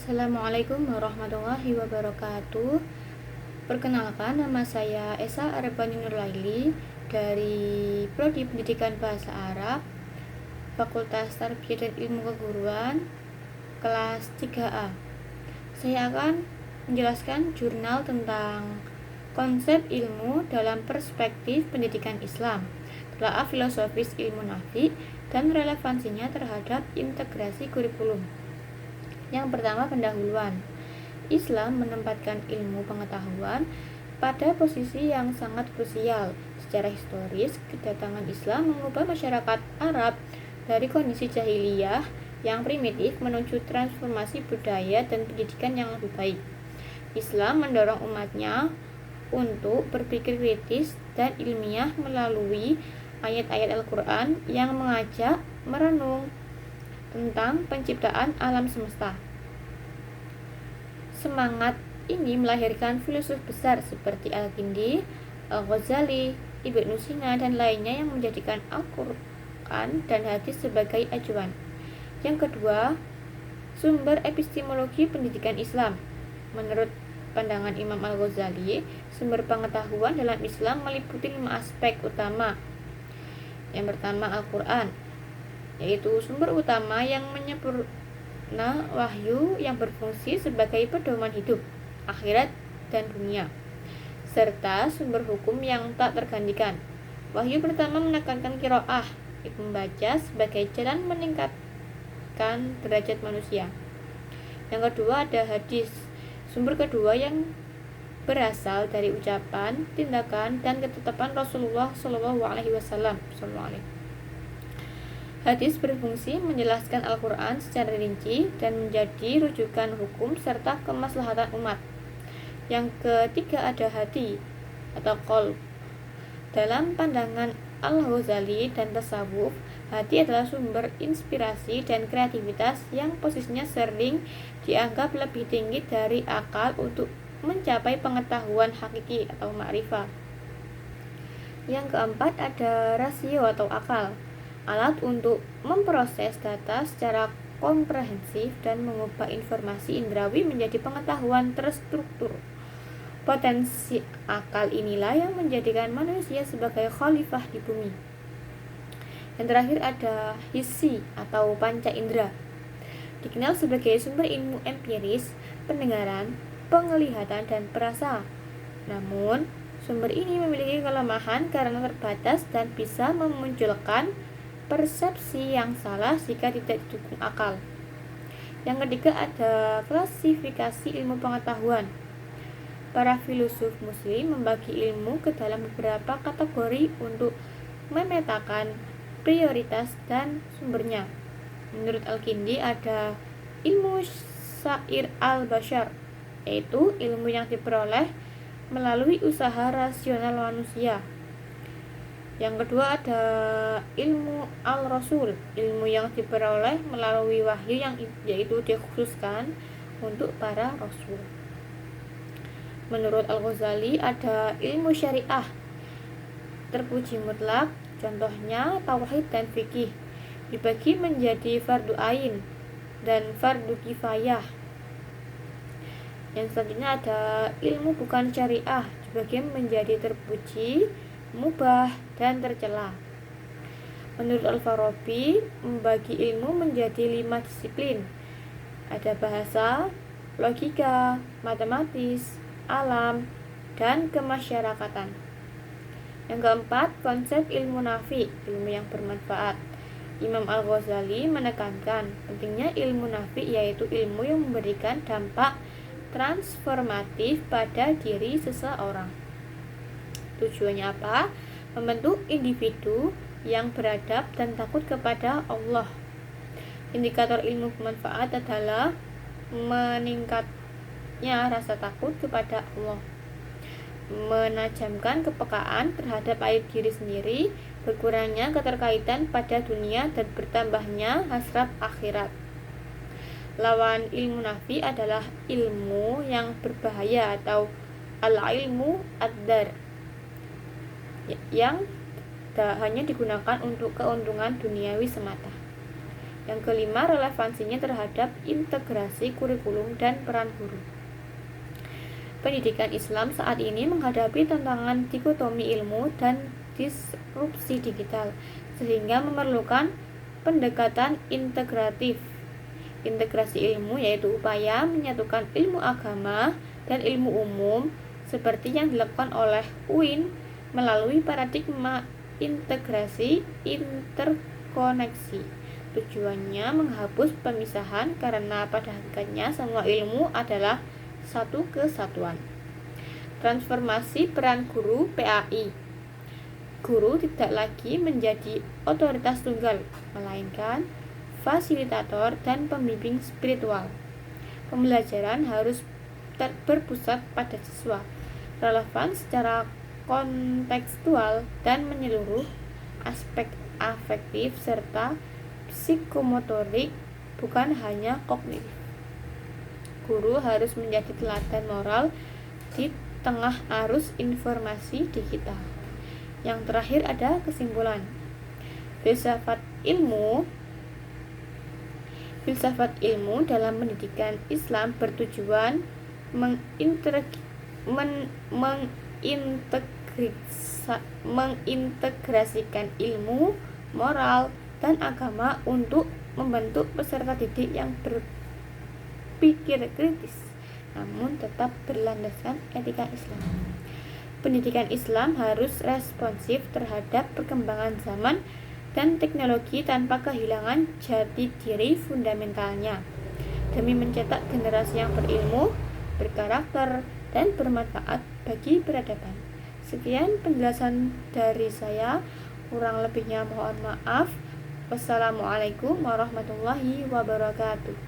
Assalamualaikum warahmatullahi wabarakatuh. Perkenalkan, nama saya Esa Arifani Nurlaili dari Prodi Pendidikan Bahasa Arab, Fakultas Tarbiyah dan Ilmu Keguruan, kelas 3A. Saya akan menjelaskan jurnal tentang konsep ilmu dalam perspektif pendidikan Islam, telaah filosofis ilmu nafi, dan relevansinya terhadap integrasi kurikulum. Yang pertama, pendahuluan. Islam menempatkan ilmu pengetahuan pada posisi yang sangat krusial. Secara historis, kedatangan Islam mengubah masyarakat Arab dari kondisi jahiliyah yang primitif menuju transformasi budaya dan pendidikan yang lebih baik. Islam mendorong umatnya untuk berpikir kritis dan ilmiah melalui ayat-ayat Al-Quran yang mengajak merenung tentang penciptaan alam semesta. Semangat ini melahirkan filosof besar seperti Al-Kindi, Al-Ghazali, Ibnu Sina, dan lainnya yang menjadikan Al-Quran dan hadis sebagai acuan. Yang kedua, sumber epistemologi pendidikan Islam. Menurut pandangan Imam Al-Ghazali, sumber pengetahuan dalam Islam meliputi 5 aspek utama. Yang pertama, Al-Quran, yaitu sumber utama yang menyempurna wahyu yang berfungsi sebagai pedoman hidup, akhirat, dan dunia, serta sumber hukum yang tak tergantikan. Wahyu pertama menekankan qiraah, membaca sebagai jalan meningkatkan derajat manusia. Yang kedua ada hadis, sumber kedua yang berasal dari ucapan, tindakan, dan ketetapan Rasulullah SAW. Hadis berfungsi menjelaskan Al-Quran secara rinci dan menjadi rujukan hukum serta kemaslahatan umat. Yang ketiga ada hati atau qalb. Dalam pandangan Al-Ghazali dan tasawuf, hati adalah sumber inspirasi dan kreativitas yang posisinya sering dianggap lebih tinggi dari akal untuk mencapai pengetahuan hakiki atau ma'rifah. Yang keempat ada rasio atau akal, alat untuk memproses data secara komprehensif dan mengubah informasi indrawi menjadi pengetahuan terstruktur. Potensi akal inilah yang menjadikan manusia sebagai khalifah di bumi. Yang terakhir ada hissi atau panca indera, dikenal sebagai sumber ilmu empiris, pendengaran, penglihatan, dan perasa. Namun, sumber ini memiliki kelemahan karena terbatas dan bisa memunculkan persepsi yang salah jika tidak didukung akal. Yang ketiga ada klasifikasi ilmu pengetahuan. Para filosof muslim membagi ilmu ke dalam beberapa kategori untuk memetakan prioritas dan sumbernya. Menurut Al-Kindi ada ilmu syair al-bashar, yaitu ilmu yang diperoleh melalui usaha rasional manusia. Yang kedua ada ilmu al-rasul, ilmu yang diperoleh melalui wahyu yang yaitu dikhususkan untuk para rasul. Menurut Al-Ghazali ada ilmu syariah, terpuji mutlak, contohnya tauhid dan fikih, dibagi menjadi fardu ain dan fardu kifayah. Yang selanjutnya ada ilmu bukan syariah, dibagi menjadi terpuji, mubah, dan tercela. Menurut Al-Farabi, membagi ilmu menjadi 5 disiplin. Ada bahasa, logika, matematis, alam, dan kemasyarakatan. Yang keempat, konsep ilmu nafi, ilmu yang bermanfaat. Imam Al-Ghazali menekankan pentingnya ilmu nafi, yaitu ilmu yang memberikan dampak transformatif pada diri seseorang. Tujuannya apa? Membentuk individu yang beradab dan takut kepada Allah. Indikator ilmu bermanfaat adalah meningkatnya rasa takut kepada Allah, menajamkan kepekaan terhadap aib diri sendiri, berkurangnya keterkaitan pada dunia, dan bertambahnya hasrat akhirat. Lawan ilmu nafi adalah ilmu yang berbahaya atau al-ilmu ad-dar, yang hanya digunakan untuk keuntungan duniawi semata. Yang kelima, relevansinya terhadap integrasi kurikulum dan peran guru. Pendidikan Islam saat ini menghadapi tantangan dikotomi ilmu dan disrupsi digital, sehingga memerlukan pendekatan integratif. Integrasi ilmu yaitu upaya menyatukan ilmu agama dan ilmu umum seperti yang dilakukan oleh UIN melalui paradigma integrasi interkoneksi. Tujuannya menghapus pemisahan karena pada hakikatnya semua ilmu adalah satu kesatuan. Transformasi peran guru PAI. Guru tidak lagi menjadi otoritas tunggal, melainkan fasilitator dan pembimbing spiritual. Pembelajaran harus berpusat pada siswa, relevan secara kontekstual dan menyeluruh, aspek afektif serta psikomotorik, bukan hanya kognitif. Guru harus menjadi teladan moral di tengah arus informasi digital. Yang terakhir ada kesimpulan. Filsafat ilmu dalam pendidikan Islam bertujuan mengintegrasikan ilmu, moral, dan agama untuk membentuk peserta didik yang berpikir kritis, namun tetap berlandaskan etika Islam. Pendidikan Islam harus responsif terhadap perkembangan zaman dan teknologi tanpa kehilangan jati diri fundamentalnya, demi mencetak generasi yang berilmu, berkarakter, dan bermanfaat bagi peradaban. Sekian penjelasan dari saya, kurang lebihnya mohon maaf. Wassalamualaikum warahmatullahi wabarakatuh.